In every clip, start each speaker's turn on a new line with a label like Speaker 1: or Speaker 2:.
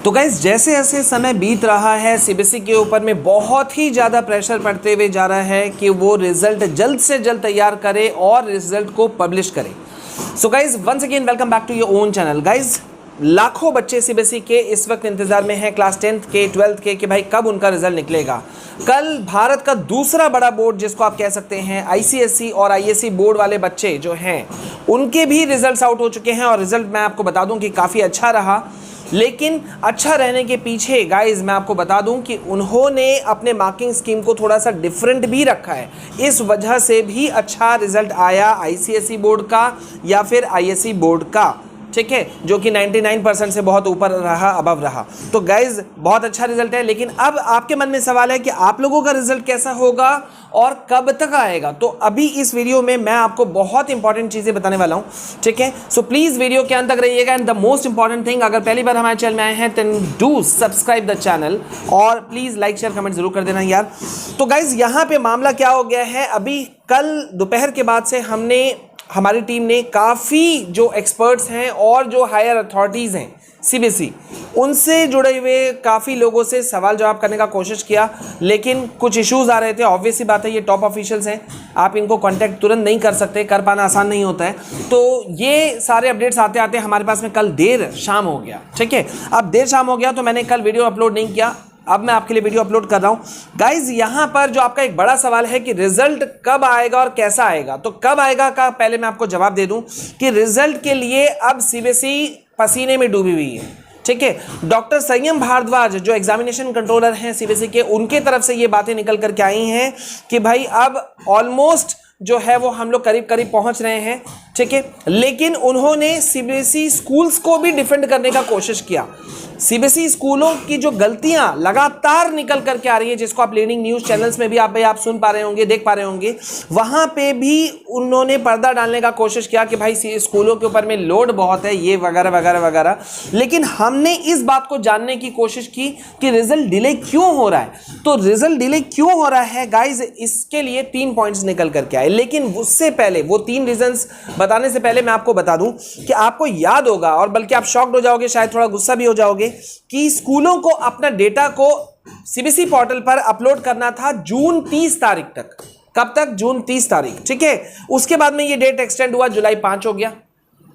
Speaker 1: तो गाइस जैसे जैसे समय बीत रहा है सीबीएसई के ऊपर में बहुत ही ज़्यादा प्रेशर पड़ते हुए जा रहा है कि वो रिजल्ट जल्द से जल्द तैयार करे और रिजल्ट को पब्लिश करे। So guys once again welcome back to your own channel. Guys लाखों बच्चे सीबीएसई के इस वक्त इंतजार में हैं क्लास 10th के 12th के कि भाई कब उनका रिजल्ट निकलेगा। कल भारत का दूसरा बड़ा बोर्ड जिसको आप कह सकते हैं आईसीएसई और आईएससी बोर्ड वाले बच्चे जो हैं उनके भी रिजल्ट्स आउट हो चुके हैं और रिजल्ट मैं आपको बता दूं कि काफ़ी अच्छा रहा। लेकिन अच्छा रहने के पीछे गाइस मैं आपको बता दूं कि उन्होंने अपने मार्किंग स्कीम को थोड़ा सा डिफरेंट भी रखा है, इस वजह से भी अच्छा रिजल्ट आया आईसीएसई बोर्ड का या फिर आईएससी बोर्ड का, ठीक है, जो कि 99% से बहुत ऊपर रहा, अबव रहा। तो गाइज बहुत अच्छा रिजल्ट है। लेकिन अब आपके मन में सवाल है कि आप लोगों का रिजल्ट कैसा होगा और कब तक आएगा। तो अभी इस वीडियो में मैं आपको बहुत इंपॉर्टेंट चीज़ें बताने वाला हूँ, ठीक है। सो प्लीज़ वीडियो के अंत तक रहिएगा। And the most important thing, अगर पहली बार हमारे चैनल में आए हैं then do subscribe the channel और प्लीज़ लाइक शेयर कमेंट जरूर कर देना यार। तो गाइज यहाँ पे मामला क्या हो गया है, अभी कल दोपहर के बाद से हमारी टीम ने काफ़ी जो एक्सपर्ट्स हैं और जो हायर अथॉरिटीज़ हैं सीबीएसई उनसे जुड़े हुए काफ़ी लोगों से सवाल जवाब करने का कोशिश किया, लेकिन कुछ इश्यूज़ आ रहे थे। ऑब्वियस सी बात है, ये टॉप ऑफिशियल्स हैं, आप इनको कांटेक्ट तुरंत नहीं कर सकते, कर पाना आसान नहीं होता है। तो ये सारे अपडेट्स आते आते हमारे पास में कल देर शाम हो गया, ठीक है। अब देर शाम हो गया तो मैंने कल वीडियो अपलोड नहीं किया, अब मैं आपके लिए वीडियो अपलोड कर रहा हूं। गाइज यहाँ पर जो आपका एक बड़ा सवाल है कि रिजल्ट कब आएगा और कैसा आएगा, तो कब आएगा का पहले मैं आपको जवाब दे दूं कि रिजल्ट के लिए अब सीबीएसई पसीने में डूबी हुई है, ठीक है। डॉक्टर संयम भारद्वाज जो एग्जामिनेशन कंट्रोलर हैं सीबीएसई के, उनके तरफ से ये बातें निकल करके आई हैं कि भाई अब ऑलमोस्ट जो है वो हम लोग करीब करीब पहुंच रहे हैं, ठीक है। लेकिन उन्होंने सीबीएसई स्कूल्स को भी डिफेंड करने का कोशिश किया। सीबीएसई स्कूलों की जो गलतियां लगातार निकल करके आ रही है, जिसको आप लीडिंग न्यूज चैनल्स में भी आप सुन पा रहे होंगे, देख पा रहे होंगे, वहां पे भी उन्होंने पर्दा डालने का कोशिश किया कि भाई स्कूलों के ऊपर में लोड बहुत है, ये वगैरह वगैरह वगैरह। लेकिन हमने इस बात को जानने की कोशिश की कि रिजल्ट डिले क्यों हो रहा है। तो रिजल्ट डिले क्यों हो रहा है गाइज, इसके लिए 3 पॉइंट्स निकल करके आए। लेकिन उससे पहले, वो 3 रीजंस बताने से पहले मैं आपको बता दूं कि आपको याद होगा और बल्कि आप शॉक्ड हो जाओगे, शायद थोड़ा गुस्सा भी हो जाओगे कि स्कूलों को अपना डेटा को सीबीएसई पोर्टल पर अपलोड करना था जून 30 तारीख तक। कब तक? जून 30 तारीख, ठीक है। उसके बाद में ये डेट एक्सटेंड हुआ, जुलाई 5 हो गया।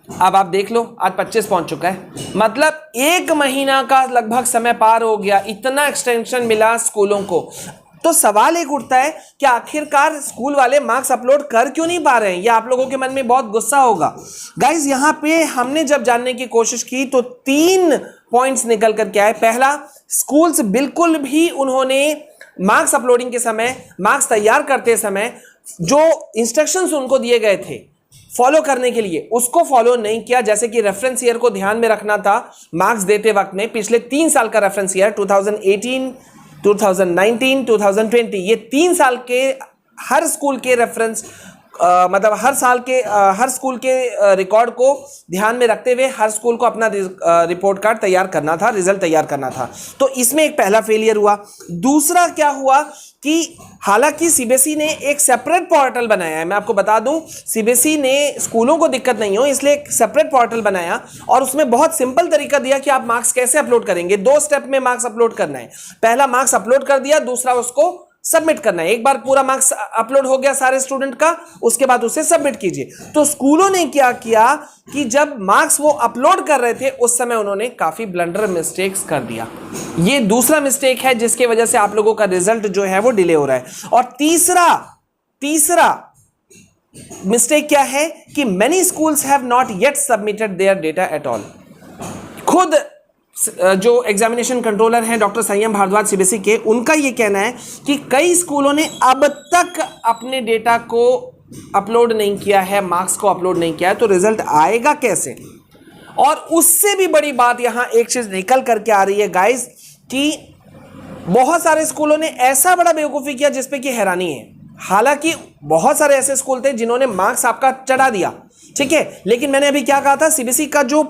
Speaker 1: अब आप देख लो आज 25 पहुंच चुका है, मतलब 1 महीना का लगभग समय पार हो गया, इतना एक्सटेंशन मिला स्कूलों को। तो सवाल एक उठता है कि आखिरकार स्कूल वाले मार्क्स अपलोड कर क्यों नहीं पा रहे हैं। ये आप लोगों के मन में बहुत गुस्सा होगा। गाइज यहाँ पे हमने जब जानने की कोशिश की तो 3 पॉइंट्स निकल कर के आए। पहला, स्कूल्स बिल्कुल भी उन्होंने मार्क्स अपलोडिंग के समय, मार्क्स तैयार करते समय जो इंस्ट्रक्शंस उनको दिए गए थे फॉलो करने के लिए, उसको फॉलो नहीं किया। जैसे कि रेफरेंस ईयर को ध्यान में रखना था मार्क्स देते वक्त में, पिछले 3 साल का रेफरेंस ईयर 2018, 2019, 2020, ये 3 साल के हर स्कूल के रेफरेंस मतलब हर साल के हर स्कूल के रिकॉर्ड को ध्यान में रखते हुए हर स्कूल को अपना रिपोर्ट कार्ड तैयार करना था, रिजल्ट तैयार करना था। तो इसमें एक पहला फेलियर हुआ। दूसरा क्या हुआ कि हालांकि सीबीएसई ने एक सेपरेट पोर्टल बनाया है, मैं आपको बता दूं, सीबीएसई ने स्कूलों को दिक्कत नहीं हो इसलिए एक सेपरेट पोर्टल बनाया और उसमें बहुत सिंपल तरीका दिया कि आप मार्क्स कैसे अपलोड करेंगे। 2 स्टेप में मार्क्स अपलोड करना है। पहला मार्क्स अपलोड कर दिया, दूसरा उसको सबमिट करना है। एक बार पूरा मार्क्स अपलोड हो गया सारे स्टूडेंट का, उसके बाद उसे सबमिट कीजिए। तो स्कूलों ने क्या किया कि जब मार्क्स वो अपलोड कर रहे थे उस समय उन्होंने काफी ब्लंडर मिस्टेक्स कर दिया। ये दूसरा मिस्टेक है जिसकी वजह से आप लोगों का रिजल्ट जो है वो डिले हो रहा है। और तीसरा मिस्टेक क्या है कि many schools have not yet submitted there data at all. खुद जो एग्जामिनेशन कंट्रोलर हैं डॉक्टर संयम भारद्वाज सीबीएसई के, उनका यह कहना है कि कई स्कूलों ने अब तक अपने डेटा को अपलोड नहीं किया है, मार्क्स को अपलोड नहीं किया है। तो रिजल्ट आएगा कैसे? और उससे भी बड़ी बात यहां एक चीज निकल करके आ रही है गाइस कि बहुत सारे स्कूलों ने ऐसा बड़ा बेवकूफ़ी किया जिसपे कि हैरानी है। हालांकि बहुत सारे ऐसे स्कूल थे जिन्होंने मार्क्स आपका चढ़ा दिया, ठीक है, लेकिन मैंने अभी क्या कहा था, सीबीएसई का जो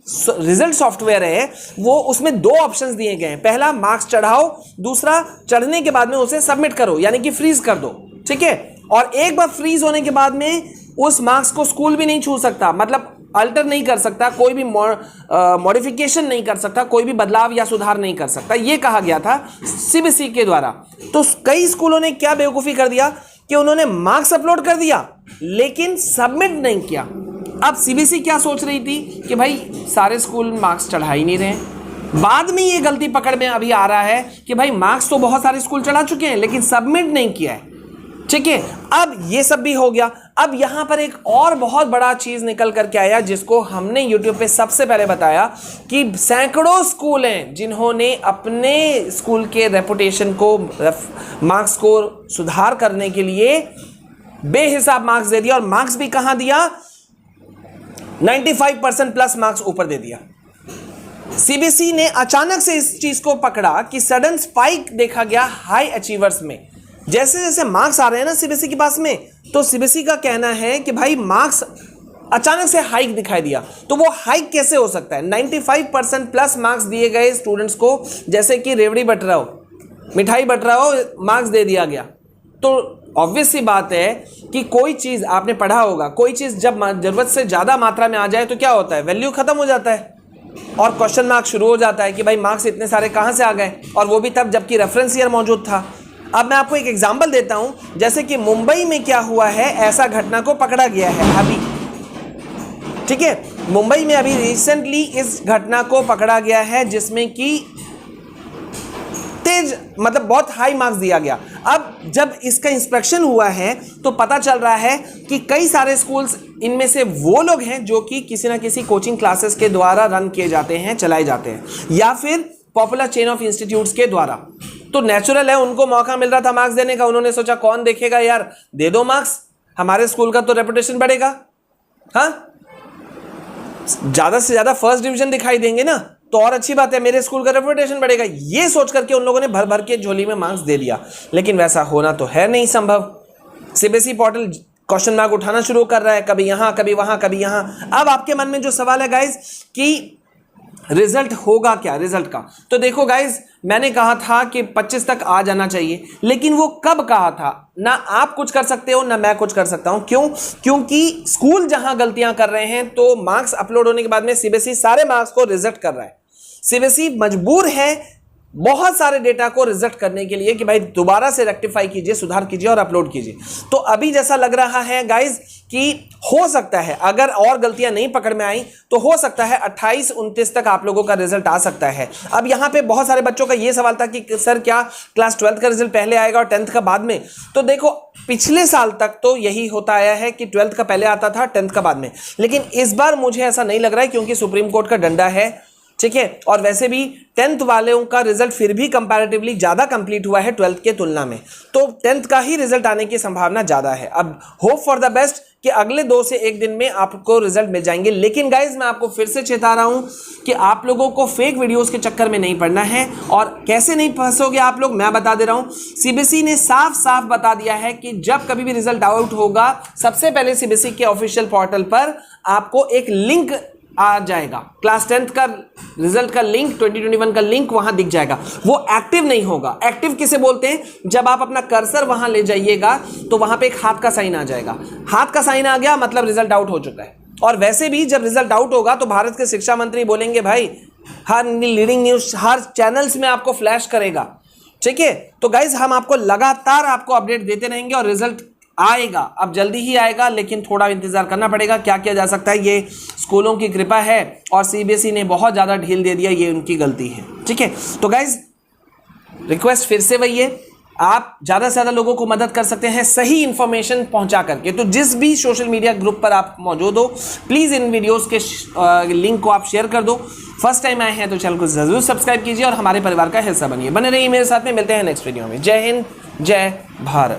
Speaker 1: रिजल्ट सॉफ्टवेयर है वो उसमें 2 ऑप्शंस दिए गए हैं। पहला, मार्क्स चढ़ाओ, दूसरा चढ़ने के बाद में उसे सबमिट करो, यानी कि फ्रीज कर दो, ठीक है। और एक बार फ्रीज होने के बाद में उस मार्क्स को स्कूल भी नहीं छू सकता, मतलब अल्टर नहीं कर सकता, कोई भी मॉडिफिकेशन नहीं कर सकता, कोई भी बदलाव या सुधार नहीं कर सकता, ये कहा गया था सीबीएसई के द्वारा। तो कई स्कूलों ने क्या बेवकूफ़ी कर दिया कि उन्होंने मार्क्स अपलोड कर दिया लेकिन सबमिट नहीं किया। अब सीबीएसई क्या सोच रही थी कि भाई सारे स्कूल मार्क्स चढ़ा ही नहीं रहे हैं। बाद में ये गलती पकड़ में अभी आ रहा है कि भाई मार्क्स तो बहुत सारे स्कूल चढ़ा चुके हैं लेकिन सबमिट नहीं किया है। ठीक है, अब ये सब भी हो गया। अब यहां पर एक और बहुत बड़ा चीज निकल करके आया जिसको हमने यूट्यूब पे सबसे पहले बताया कि सैकड़ों स्कूल हैं जिन्होंने अपने स्कूल के रेपुटेशन को, मार्क्स को सुधार करने के लिए बेहिसाब मार्क्स दे दिया। और मार्क्स भी कहां दिया, 95% प्लस मार्क्स ऊपर दे दिया। सीबीएसई ने अचानक से इस चीज को पकड़ा कि सडन स्पाइक देखा गया हाई अचीवर्स में। जैसे जैसे मार्क्स आ रहे हैं ना सीबीएसई के पास में, तो सीबीएसई का कहना है कि भाई मार्क्स अचानक से हाइक दिखाई दिया। तो वो हाइक कैसे हो सकता है? 95% प्लस मार्क्स दिए गए स्टूडेंट्स को, जैसे कि रेवड़ी बट रहा हो, मिठाई बट रहा हो, मार्क्स दे दिया गया। तो ऑब्वियस सी बात है कि कोई चीज़ आपने पढ़ा होगा, कोई चीज़ जब ज़रूरत से ज़्यादा मात्रा में आ जाए तो क्या होता है, वैल्यू खत्म हो जाता है और क्वेश्चन मार्क शुरू हो जाता है कि भाई मार्क्स इतने सारे कहाँ से आ गए, और वो भी तब जबकि रेफरेंस ईयर मौजूद था। अब मैं आपको एक एग्जांपल देता हूं, जैसे कि मुंबई में क्या हुआ है, ऐसा घटना को पकड़ा गया है अभी। ठीक है, मुंबई में अभी रिसेंटली इस घटना को पकड़ा गया है जिसमें कि तेज मतलब बहुत हाई मार्क्स दिया गया। अब जब इसका इंस्पेक्शन हुआ है तो पता चल रहा है कि कई सारे स्कूल्स, इनमें से वो लोग हैं जो कि किसी ना किसी कोचिंग क्लासेस के द्वारा रन किए जाते हैं, चलाए जाते हैं, या फिर पॉपुलर चेन ऑफ इंस्टीट्यूट्स के द्वारा। तो नेचुरल है, उनको मौका मिल रहा था मार्क्स देने का, उन्होंने सोचा कौन देखेगा यार, दे दो मार्क्स, हमारे स्कूल का तो रेपुटेशन बढ़ेगा। हाँ, ज्यादा से ज्यादा फर्स्ट डिवीजन दिखाई देंगे ना तो और अच्छी बात है, मेरे स्कूल का रेपुटेशन बढ़ेगा। ये सोच करके उन लोगों ने भर भर के झोली में मार्क्स दे दिया, लेकिन वैसा होना तो है नहीं संभव। सीबीएसई पोर्टल क्वेश्चन मार्क उठाना शुरू कर रहा है, कभी यहां कभी वहां कभी यहां। अब आपके मन में जो सवाल है गाइज कि रिजल्ट होगा क्या, रिजल्ट का, तो देखो गाइज, मैंने कहा था कि 25 तक आ जाना चाहिए, लेकिन वो कब कहा था? ना आप कुछ कर सकते हो ना मैं कुछ कर सकता हूं। क्यों? क्योंकि स्कूल जहां गलतियां कर रहे हैं तो मार्क्स अपलोड होने के बाद में सीबीएसई सारे मार्क्स को रिजेक्ट कर रहा है। सीबीएसई मजबूर है बहुत सारे डेटा को रिजेक्ट करने के लिए कि भाई दोबारा से रेक्टिफाई कीजिए, सुधार कीजिए और अपलोड कीजिए। तो अभी जैसा लग रहा है गाइज कि हो सकता है, अगर और गलतियां नहीं पकड़ में आई तो हो सकता है 28-29 तक आप लोगों का रिजल्ट आ सकता है। अब यहां पे बहुत सारे बच्चों का ये सवाल था कि सर क्या क्लास 12th का रिजल्ट पहले आएगा और 10th का बाद में? तो देखो, पिछले साल तक तो यही होता आया है कि 12th का पहले आता था, 10th का बाद में, लेकिन इस बार मुझे ऐसा नहीं लग रहा है क्योंकि सुप्रीम कोर्ट का डंडा है। ठीक है, और वैसे भी 10th वालों का रिजल्ट फिर भी कंपैरेटिवली ज़्यादा कंप्लीट हुआ है 12th के तुलना में, तो 10th का ही रिजल्ट आने की संभावना ज़्यादा है। अब होप फॉर द बेस्ट कि अगले 2 से 1 दिन में आपको रिजल्ट मिल जाएंगे। लेकिन गाइज, मैं आपको फिर से चेता रहा हूं कि आप लोगों को फेक वीडियोस के चक्कर में नहीं पड़ना है। और कैसे नहीं फंसोगे आप लोग, मैं बता दे रहा हूं। सीबीएसई ने साफ साफ बता दिया है कि जब कभी भी रिजल्ट आउट होगा, सबसे पहले सीबीएसई के ऑफिशियल पोर्टल पर आपको एक लिंक आ जाएगा, क्लास 10th का रिजल्ट का लिंक, 2021 का लिंक वहां दिख जाएगा। वो एक्टिव नहीं होगा। एक्टिव किसे बोलते हैं? जब आप अपना कर्सर वहां ले जाइएगा तो वहां पे एक हाथ का साइन आ जाएगा। हाथ का साइन आ गया मतलब रिजल्ट आउट हो चुका है। और वैसे भी जब रिजल्ट आउट होगा तो भारत के शिक्षा मंत्री बोलेंगे भाई हर लीडिंग न्यूज, हर चैनल्स में आपको फ्लैश करेगा। ठीक है, तो गाइज हम आपको लगातार आपको अपडेट देते रहेंगे और रिजल्ट आएगा, अब जल्दी ही आएगा, लेकिन थोड़ा इंतजार करना पड़ेगा। क्या किया जा सकता है, ये स्कूलों की कृपा है और सीबीएसई ने बहुत ज़्यादा ढील दे दिया, ये उनकी गलती है। ठीक है, तो गाइज रिक्वेस्ट फिर से वही है, आप ज़्यादा से ज़्यादा लोगों को मदद कर सकते हैं सही इन्फॉर्मेशन पहुंचा करके। तो जिस भी सोशल मीडिया ग्रुप पर आप मौजूद हो, प्लीज़ इन वीडियोस के लिंक को आप शेयर कर दो। फर्स्ट टाइम आए हैं तो चैनल को ज़रूर सब्सक्राइब कीजिए और हमारे परिवार का हिस्सा बनिए। बने रहिए मेरे साथ में, मिलते हैं नेक्स्ट वीडियो में। जय हिंद, जय भारत।